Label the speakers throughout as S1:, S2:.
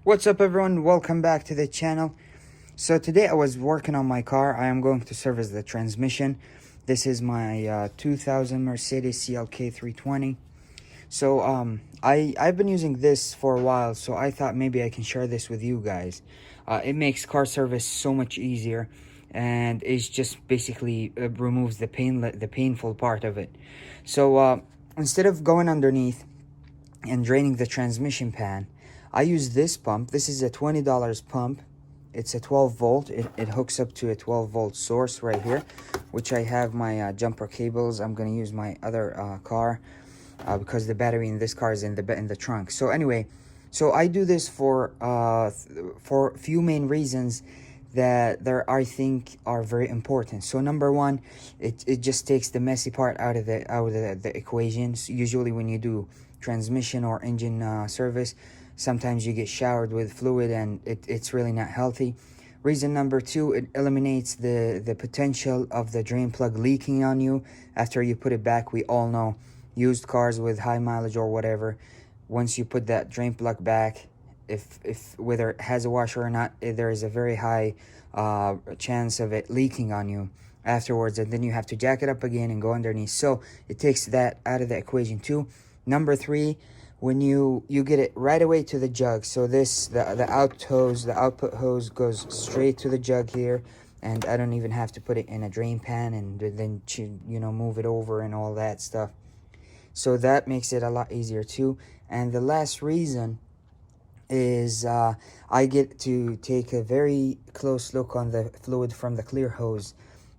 S1: What's up everyone, welcome back to the channel. So today I was working on my car. I am going to service the transmission. This is my 2000 Mercedes CLK 320. So I've been using this for a while, so I thought maybe I can share this with you guys. It makes car service so much easier, and it's just basically removes the painful part of it. So instead of going underneath and draining the transmission pan, I use this pump. This is a $20 pump. It's a 12 volt. It hooks up to a 12 volt source right here, which I have my jumper cables. I'm gonna use my other car because the battery in this car is in the trunk. So anyway, so I do this for a few main reasons that I think are very important. So number one, it just takes the messy part out of the equation. So usually when you do transmission or engine service, sometimes you get showered with fluid and it's really not healthy. Reason number two, it eliminates the potential of the drain plug leaking on you after you put it back. We all know used cars with high mileage or whatever, once you put that drain plug back, if whether it has a washer or not, there is a very high chance of it leaking on you afterwards, and then you have to jack it up again and go underneath. So it takes that out of the equation too. Number three, when you get it right away to the jug. So this the output hose goes straight to the jug here, and I don't even have to put it in a drain pan and then move it over and all that stuff. So that makes it a lot easier too. And the last reason is I get to take a very close look on the fluid from the clear hose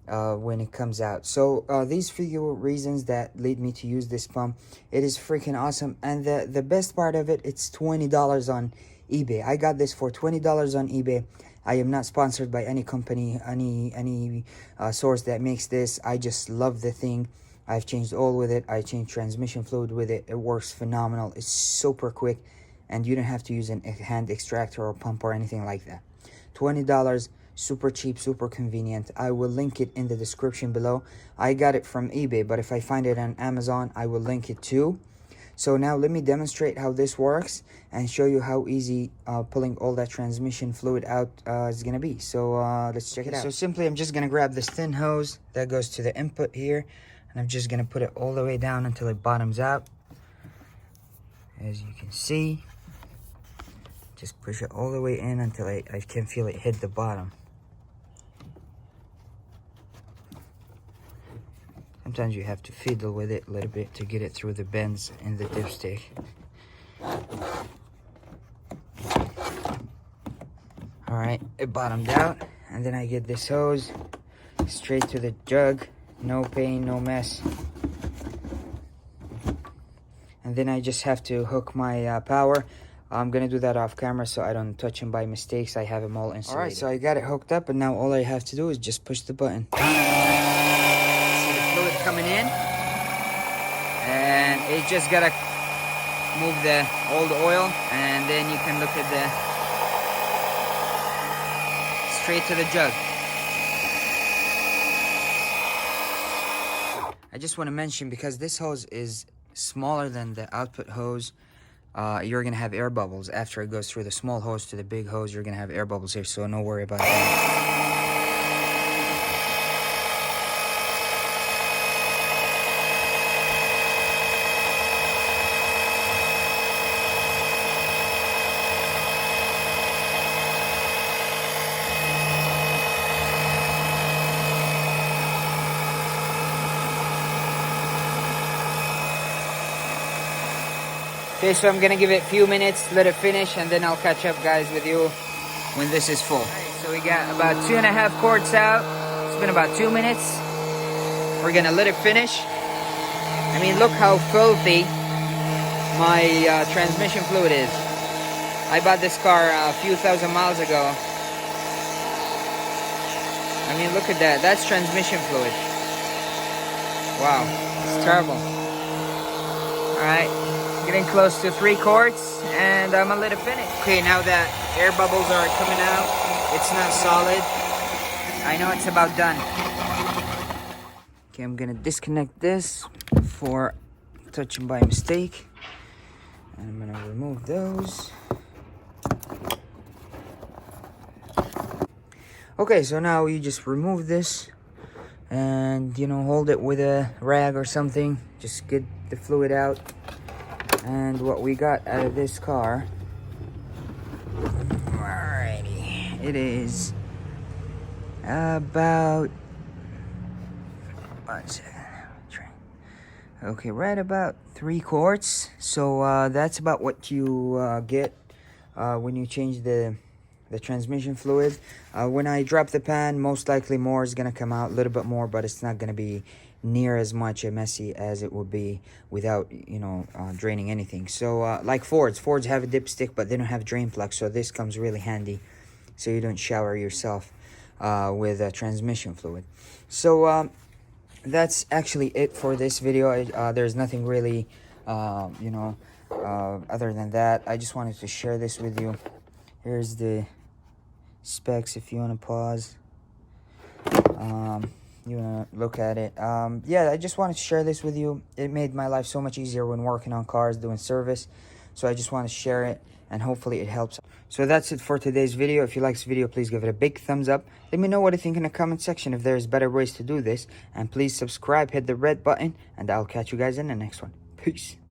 S1: when it comes out. So these few reasons that lead me to use this pump. It is freaking awesome, and the best part of it, it's $20 on eBay. I got this for $20 on eBay. I am not sponsored by any company, any source that makes this. I just love the thing. I've changed oil with it. I changed transmission fluid with it. It works phenomenal. It's super quick, and you don't have to use a hand extractor or pump or anything like that. $20, super cheap, super convenient. I will link it in the description below. I got it from eBay, but if I find it on Amazon, I will link it too. So now let me demonstrate how this works and show you how easy pulling all that transmission fluid out is gonna be. So let's check it out. So simply, I'm just gonna grab this thin hose that goes to the input here, and I'm just gonna put it all the way down until it bottoms out. As you can see, just push it all the way in until I can feel it hit the bottom. Sometimes you have to fiddle with it a little bit to get it through the bends in the dipstick. Alright, it bottomed out, and then I get this hose straight to the jug. No pain, no mess. And then I just have to hook my power. I'm gonna do that off camera so I don't touch them by mistakes. I have them all insulated. Alright, so I got it hooked up, and now all I have to do is just push the button. See the fluid coming in, and it just gotta move all the oil, and then you can look at straight to the jug. I just want to mention, because this hose is smaller than the output hose, you're going to have air bubbles. After it goes through the small hose to the big hose, you're going to have air bubbles here, so no worry about that. Okay, so I'm gonna give it a few minutes, let it finish, and then I'll catch up, guys, with you when this is full. Right, so we got about 2.5 quarts out. It's been about 2 minutes. We're gonna let it finish. I mean, look how filthy my transmission fluid is. I bought this car a few thousand miles ago. I mean, look at that. That's transmission fluid. Wow, it's terrible. All right. Getting close to 3 quarts, and I'm gonna let it finish. Okay, now that air bubbles are coming out, it's not solid. I know it's about done. Okay, I'm gonna disconnect this before touching by mistake. And I'm gonna remove those. Okay, so now you just remove this and, you know, hold it with a rag or something. Just get the fluid out. And what we got out of this car, alrighty, it is about, one second, okay, right about 3 quarts. So that's about what you get when you change the transmission fluid. When I drop the pan, most likely more is gonna come out, a little bit more, but it's not gonna be near as much messy as it would be without, you know, draining anything. So like Fords have a dipstick, but they don't have drain plug, so this comes really handy, so you don't shower yourself with transmission fluid. So that's actually it for this video. There's nothing really, you know, other than that. I just wanted to share this with you. Here's the specs if you want to pause. You want to look at it. Yeah, I just wanted to share this with you. It made my life so much easier when working on cars, doing service. So I just want to share it, and hopefully it helps. So that's it for today's video. If you like this video, please give it a big thumbs up. Let me know what you think in the comment section if there's better ways to do this. And please subscribe, hit the red button, and I'll catch you guys in the next one. Peace.